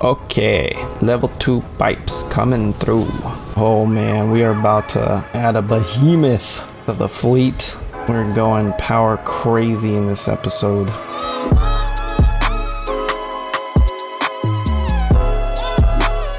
Okay, level 2 pipes coming through. Oh man, we are about to add a behemoth to the fleet. We're going power crazy in this episode.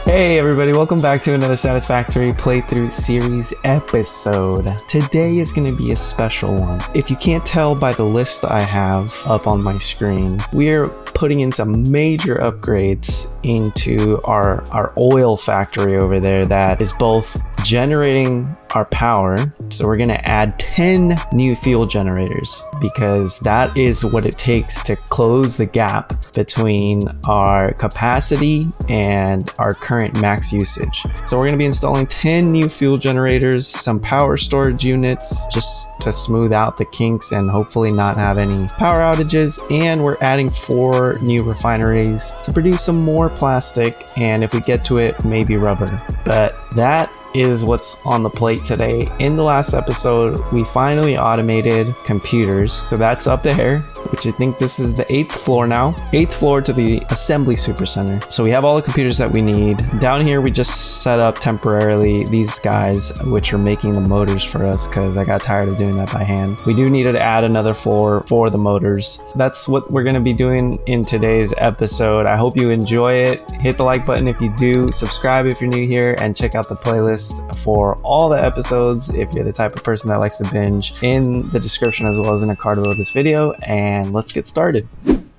Hey everybody, welcome back to another Satisfactory playthrough series episode. Today is going to be a special one. If you can't tell by the list I have up on my screen, we're putting in some major upgrades into our oil factory over there that is both generating our power. So we're going to add 10 new fuel generators because that is what it takes to close the gap between our capacity and our current max usage. So we're going to be installing 10 new fuel generators, some power storage units just to smooth out the kinks and hopefully not have any power outages. And we're adding 4 new refineries to produce some more plastic, and if we get to it, maybe rubber. But that is what's on the plate today. In the last episode, we finally automated computers. So that's up there, which I think this is the 8th floor now. 8th floor to the assembly supercenter. So we have all the computers that we need. Down here, we just set up temporarily these guys, which are making the motors for us because I got tired of doing that by hand. We do need to add another floor for the motors. That's what we're going to be doing in today's episode. I hope you enjoy it. Hit the like button if you do. Subscribe if you're new here, and check out the playlist for all the episodes if you're the type of person that likes to binge in the description as well as in a card below this video. And let's get started.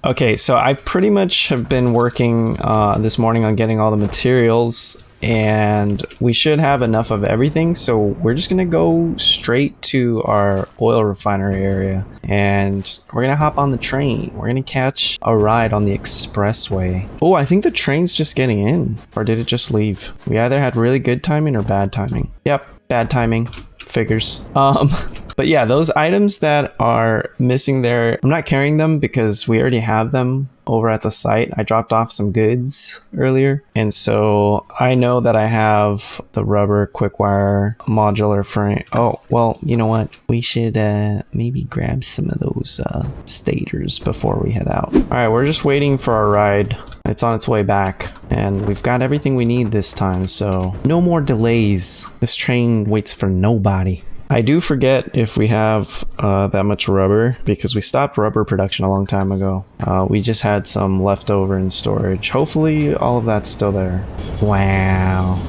Okay, so I pretty much have been working this morning on getting all the materials, and we should have enough of everything, so we're just gonna go straight to our oil refinery area and we're gonna hop on the train. We're gonna catch a ride on the expressway. Oh, I think the train's just getting in, or did it just leave? We either had really good timing or bad timing. Yep, bad timing. Figures. But yeah, those items that are missing there, I'm not carrying them because we already have them over at the site. I dropped off some goods earlier, and so I know that I have the rubber quick wire modular frame. Oh, well, you know what? We should maybe grab some of those stators before we head out. All right, we're just waiting for our ride. It's on its way back, and we've got everything we need this time, so no more delays. This train waits for nobody. I do forget if we have that much rubber because we stopped rubber production a long time ago. We just had some left over in storage. Hopefully all of that's still there. Wow.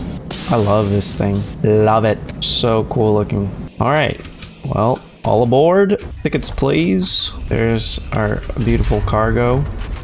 I love this thing. Love it. So cool looking. All right. Well, all aboard. Tickets, please. There's our beautiful cargo.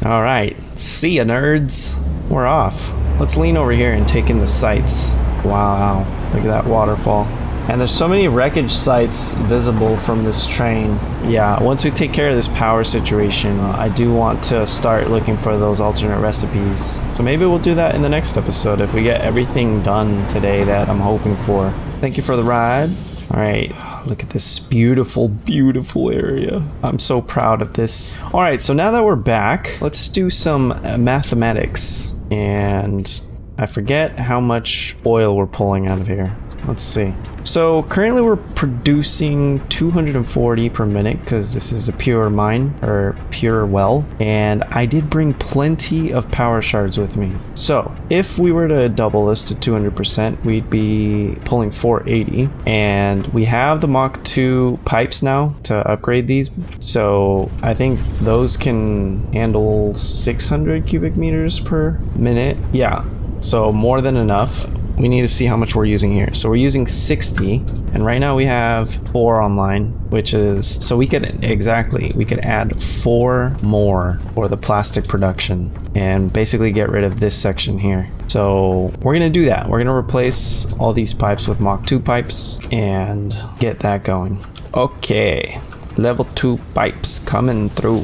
All right. See ya, nerds. We're off. Let's lean over here and take in the sights. Wow. Look at that waterfall. And there's so many wreckage sites visible from this train. Yeah, once we take care of this power situation, I do want to start looking for those alternate recipes. So maybe we'll do that in the next episode if we get everything done today that I'm hoping for. Thank you for the ride. All right, look at this beautiful, beautiful area. I'm so proud of this. All right, so now that we're back, let's do some mathematics. And I forget how much oil we're pulling out of here. Let's see. So currently we're producing 240 per minute because this is a pure mine or pure well, and I did bring plenty of power shards with me. So if we were to double this to 200%, we'd be pulling 480, and we have the Mach 2 pipes now to upgrade these. So I think those can handle 600 cubic meters per minute. Yeah, so more than enough. We need to see how much we're using here. So we're using 60, and right now we have 4 online, which is, so we could add 4 more for the plastic production and basically get rid of this section here. So we're gonna do that. We're gonna replace all these pipes with Mach 2 pipes and get that going. Okay, level 2 pipes coming through,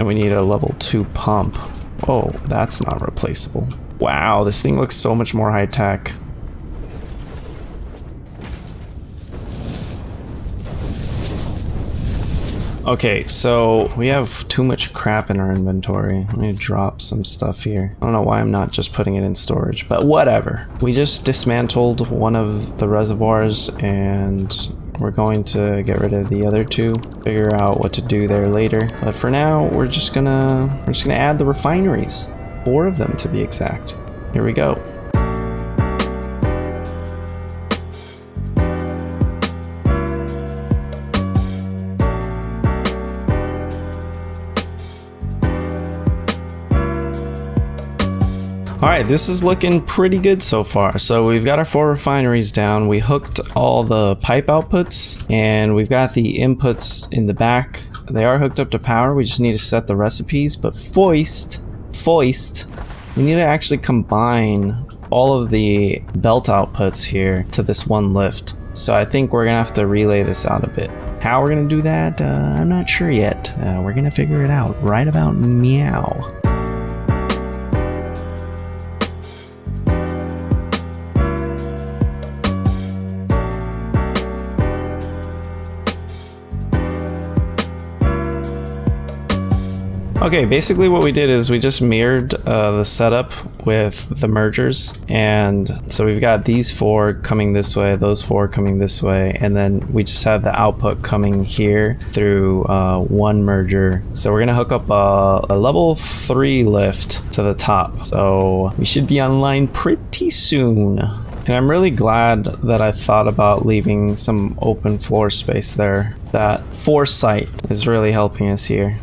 and we need a level 2 pump. Oh, that's not replaceable. Wow, this thing looks so much more high tech. Okay, so we have too much crap in our inventory. Let me drop some stuff here. I don't know why I'm not just putting it in storage, but whatever. We just dismantled one of the reservoirs and we're going to get rid of the other 2, figure out what to do there later. But for now, we're just gonna add the refineries. 4 of them to be exact. Here we go. Alright, this is looking pretty good so far. So we've got our 4 refineries down. We hooked all the pipe outputs, and we've got the inputs in the back. They are hooked up to power. We just need to set the recipes. But foist, we need to actually combine all of the belt outputs here to this one lift. So I think we're gonna have to relay this out a bit. How we're gonna do that, I'm not sure yet. We're gonna figure it out right about meow. Okay, basically what we did is we just mirrored the setup with the mergers, and so we've got these 4 coming this way, those 4 coming this way, and then we just have the output coming here through one merger. So we're gonna hook up a level 3 lift to the top, so we should be online pretty soon. And I'm really glad that I thought about leaving some open floor space there. That foresight is really helping us here.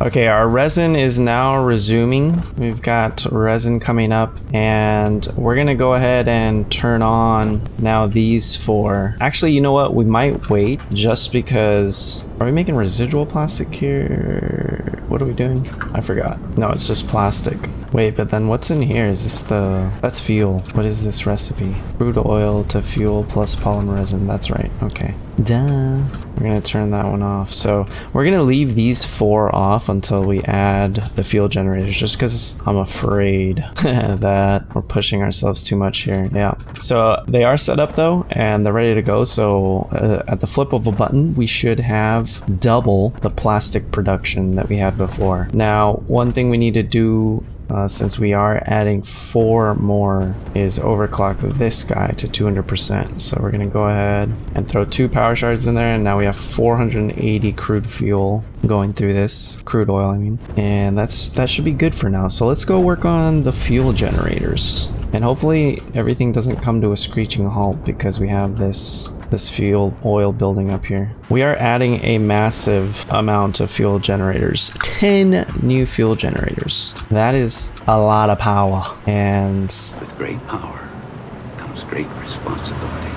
Okay, our resin is now resuming. We've got resin coming up, and we're gonna go ahead and turn on now these 4. Actually, you know what? We might wait just because... Are we making residual plastic here? What are we doing? I forgot. No, it's just plastic. Wait, but then what's in here? Is this the... That's fuel. What is this recipe? Crude oil to fuel plus polymer resin. That's right. Okay. Duh. We're gonna turn that one off. So we're gonna leave these 4 off until we add the fuel generators, just because I'm afraid that we're pushing ourselves too much here. Yeah. So they are set up though, and they're ready to go. So at the flip of a button, we should have double the plastic production that we had before. Now, one thing we need to do since we are adding 4 more is overclock this guy to 200%. So we're gonna go ahead and throw 2 power shards in there, and now we have 480 crude fuel going through this, crude oil I mean, and that should be good for now. So let's go work on the fuel generators, and hopefully everything doesn't come to a screeching halt because we have this fuel oil building up here. We are adding a massive amount of fuel generators. 10 new fuel generators. That is a lot of power. And with great power comes great responsibility.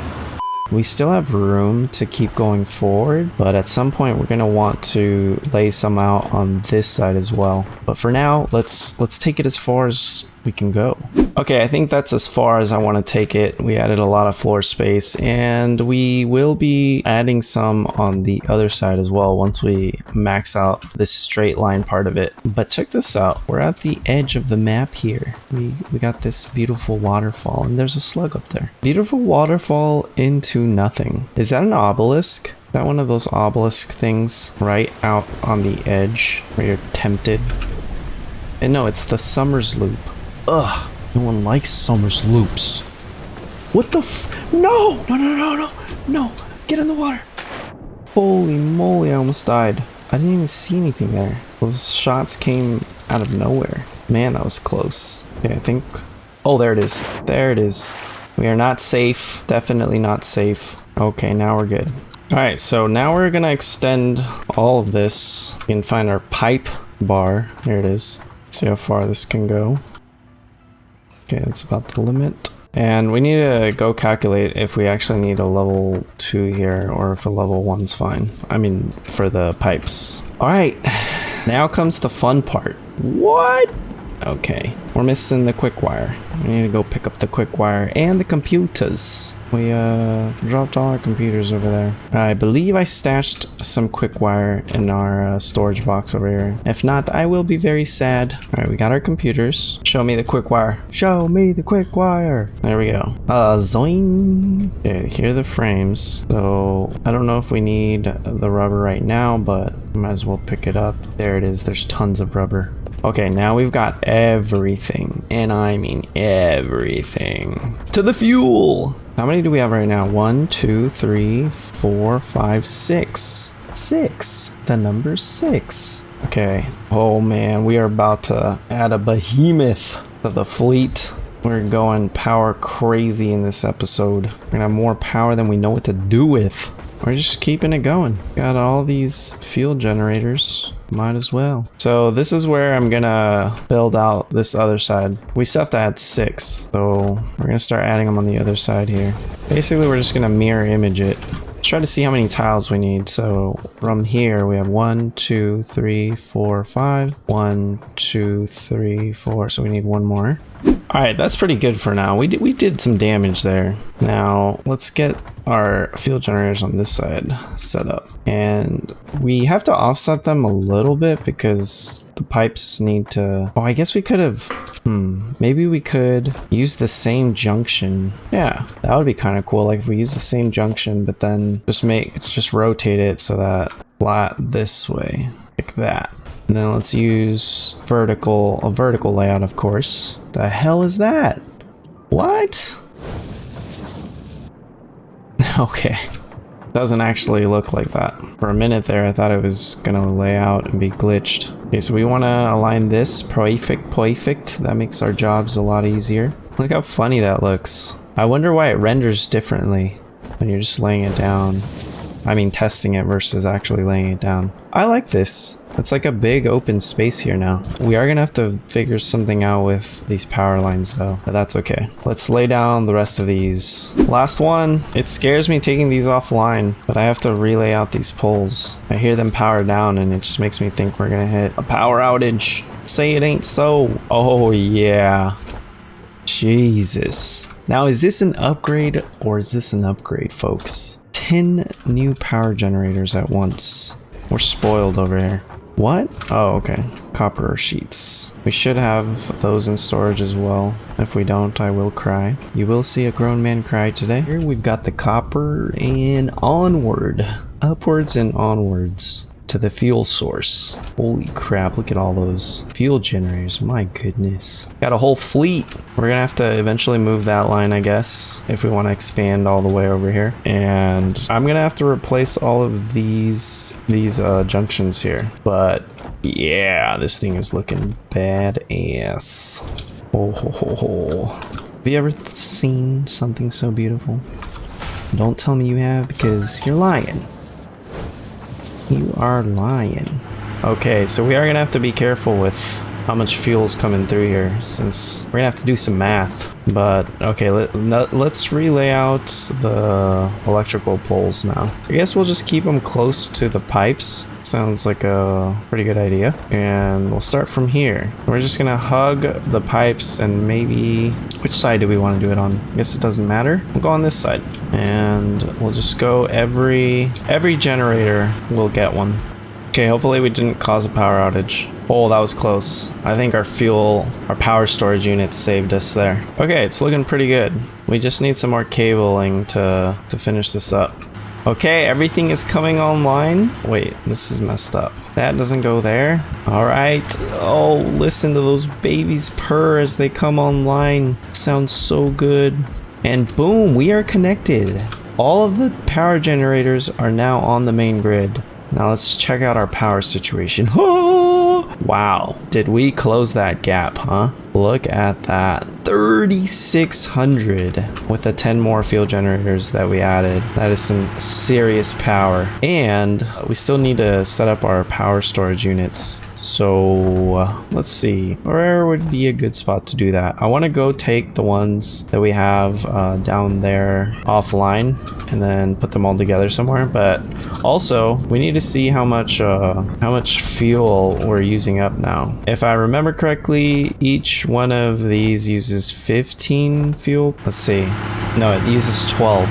We still have room to keep going forward, but at some point we're going to want to lay some out on this side as well. But for now, let's take it as far as we can go. Okay, I think that's as far as I want to take it. We added a lot of floor space, and we will be adding some on the other side as well once we max out this straight line part of it. But check this out. We're at the edge of the map here. We got this beautiful waterfall, and there's a slug up there. Beautiful waterfall into nothing. Is that an obelisk? Is that one of those obelisk things right out on the edge where you're tempted? And no, it's the Summers loop. Ugh, no one likes Summers loops. What the No! No! Get in the water! Holy moly, I almost died. I didn't even see anything there. Those shots came out of nowhere. Man, that was close. Okay, I think... Oh, there it is. There it is. We are not safe. Definitely not safe. Okay, now we're good. Alright, so now we're gonna extend all of this. We can find our pipe bar. There it is. See how far this can go. Okay, that's about the limit. And we need to go calculate if we actually need a level 2 here or if a level 1's fine. I mean, for the pipes. Alright, now comes the fun part. What? Okay, we're missing the quick wire. We need to go pick up the quick wire and the computers. We dropped all our computers over there. I believe I stashed some quick wire in our storage box over here. If not, I will be very sad. All right, we got our computers. Show me the quick wire. Show me the quick wire. There we go. Zoing. Okay, here are the frames. So I don't know if we need the rubber right now, but might as well pick it up. There it is. There's tons of rubber. Okay, now we've got everything, and I mean everything. To the fuel! How many do we have right now? 1, 2, 3, 4, 5, 6. 6. The number 6. Okay. Oh man, we are about to add a behemoth to the fleet. We're going power crazy in this episode. We're gonna have more power than we know what to do with. We're just keeping it going. Got all these fuel generators. Might as well. So this is where I'm gonna build out this other side. We still have to add 6. So we're gonna start adding them on the other side here. Basically, we're just gonna mirror image it. Let's try to see how many tiles we need. So from here, we have 1, 2, 3, 4, 5. 1, 2, 3, 4. So we need one more. All right, that's pretty good for now. We did some damage there. Now let's get our fuel generators on this side set up, and we have to offset them a little bit because the pipes need to. Oh, I guess we could have. Maybe we could use the same junction. Yeah, that would be kind of cool. Like if we use the same junction, but then just rotate it so that flat this way, like that. And then let's use a vertical layout, of course. The hell is that? What? Okay. Doesn't actually look like that. For a minute there, I thought it was gonna lay out and be glitched. Okay, so we want to align this perfect. That makes our jobs a lot easier. Look how funny that looks. I wonder why it renders differently when you're just laying it down. I mean, testing it versus actually laying it down. I like this. It's like a big open space here now. We are gonna have to figure something out with these power lines though, but that's okay. Let's lay down the rest of these. Last one. It scares me taking these offline, but I have to relay out these poles. I hear them power down and it just makes me think we're gonna hit a power outage. Say it ain't so. Oh yeah. Jesus. Now is this an upgrade or is this an upgrade, folks? 10 new power generators at once. We're spoiled over here. What? Oh, okay. Copper sheets. We should have those in storage as well. If we don't, I will cry. You will see a grown man cry today. Here we've got the copper and onward. Upwards and onwards to the fuel source. Holy crap, look at all those fuel generators. My goodness. Got a whole fleet. We're gonna have to eventually move that line, I guess, if we want to expand all the way over here. And I'm gonna have to replace all of these junctions here. But yeah, this thing is looking badass. Oh ho ho ho. Have you ever seen something so beautiful? Don't tell me you have, because you're lying. You are lying. Okay, so we are gonna have to be careful with how much fuel's coming through here, since we're gonna have to do some math. But okay, let's relay out the electrical poles now. I guess we'll just keep them close to the pipes. Sounds like a pretty good idea. And we'll start from here. We're just gonna hug the pipes, and maybe which side do we want to do it on? I guess it doesn't matter. We'll go on this side, and we'll just go every generator will get one. Okay, hopefully we didn't cause a power outage. Oh, that was close. I think our power storage unit saved us there. Okay, it's looking pretty good. We just need some more cabling to finish this up. Okay, everything is coming online. Wait, this is messed up. That doesn't go there. All right. Oh, listen to those babies purr as they come online. Sounds so good. And boom, we are connected. All of the power generators are now on the main grid. Now let's check out our power situation. Oh, wow. Did we close that gap, huh? Look at that. 3,600 with the 10 more fuel generators that we added. That is some serious power. And we still need to set up our power storage units. So let's see, where would be a good spot to do that? I want to go take the ones that we have down there offline and then put them all together somewhere. But also we need to see how much fuel we're using up now. If I remember correctly, each one of these uses 15 fuel. Let's see. No, it uses 12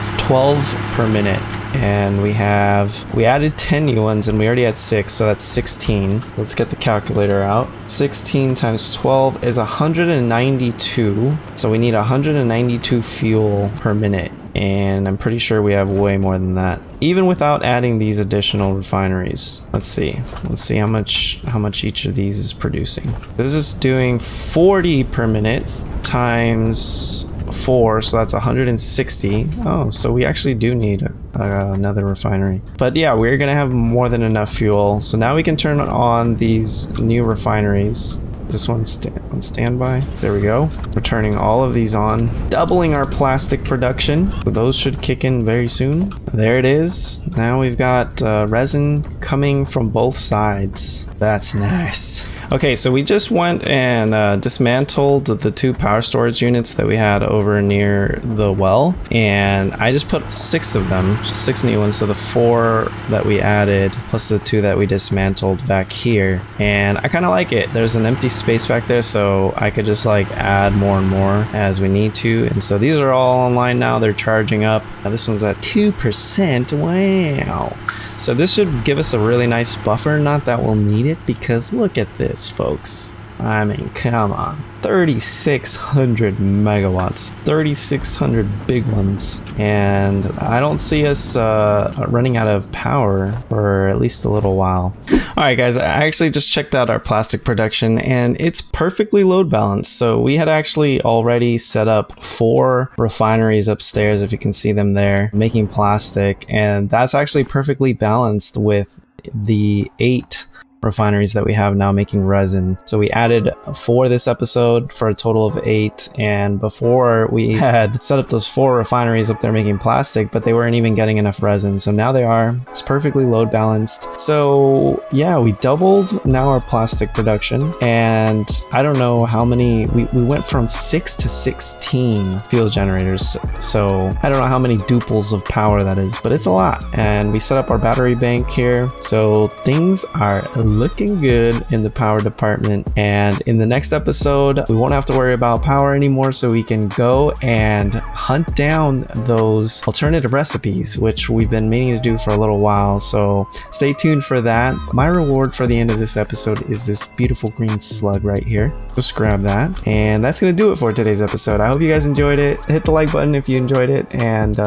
per minute. And we added 10 new ones, and we already had 6, so that's 16. Let's get the calculator out. 16 times 12 is 192. So we need 192 fuel per minute. And I'm pretty sure we have way more than that, even without adding these additional refineries. Let's see how much each of these is producing. This is doing 40 per minute times 4, so that's 160. Oh, so we actually do need another refinery. But yeah, we're gonna have more than enough fuel. So now we can turn on these new refineries. This one's on standby. There we go. We're turning all of these on, doubling our plastic production. So those should kick in very soon. There it is. Now we've got resin coming from both sides. That's nice. Okay, so we just went and dismantled the 2 power storage units that we had over near the well, and I just put 6 of them, 6 new ones, so the 4 that we added plus the 2 that we dismantled back here. And I kind of like it. There's an empty space back there, so I could just like add more and more as we need to. And so these are all online now. They're charging up. Now this one's at 2%. Wow. So this should give us a really nice buffer. Not that we'll need it, because look at this, folks. I mean, come on. 3,600 megawatts, 3,600 big ones. And I don't see us running out of power for at least a little while. All right, guys, I actually just checked out our plastic production and it's perfectly load balanced. So we had actually already set up 4 refineries upstairs, if you can see them there, making plastic. And that's actually perfectly balanced with the 8 refineries that we have now making resin. So we added 4 this episode for a total of 8, and before we had set up those 4 refineries up there making plastic, but they weren't even getting enough resin. So now they are. It's perfectly load balanced. So yeah, we doubled now our plastic production, and I don't know how many, we went from 6 to 16 fuel generators. So I don't know how many duples of power that is, but it's a lot. And we set up our battery bank here. So things are looking good in the power department, and in the next episode we won't have to worry about power anymore, so we can go and hunt down those alternative recipes, which we've been meaning to do for a little while. So stay tuned for that. My reward for the end of this episode is this beautiful green slug right here. Just grab that, and that's gonna do it for today's episode. I hope you guys enjoyed it. Hit the like button if you enjoyed it, and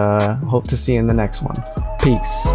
hope to see you in the next one. Peace.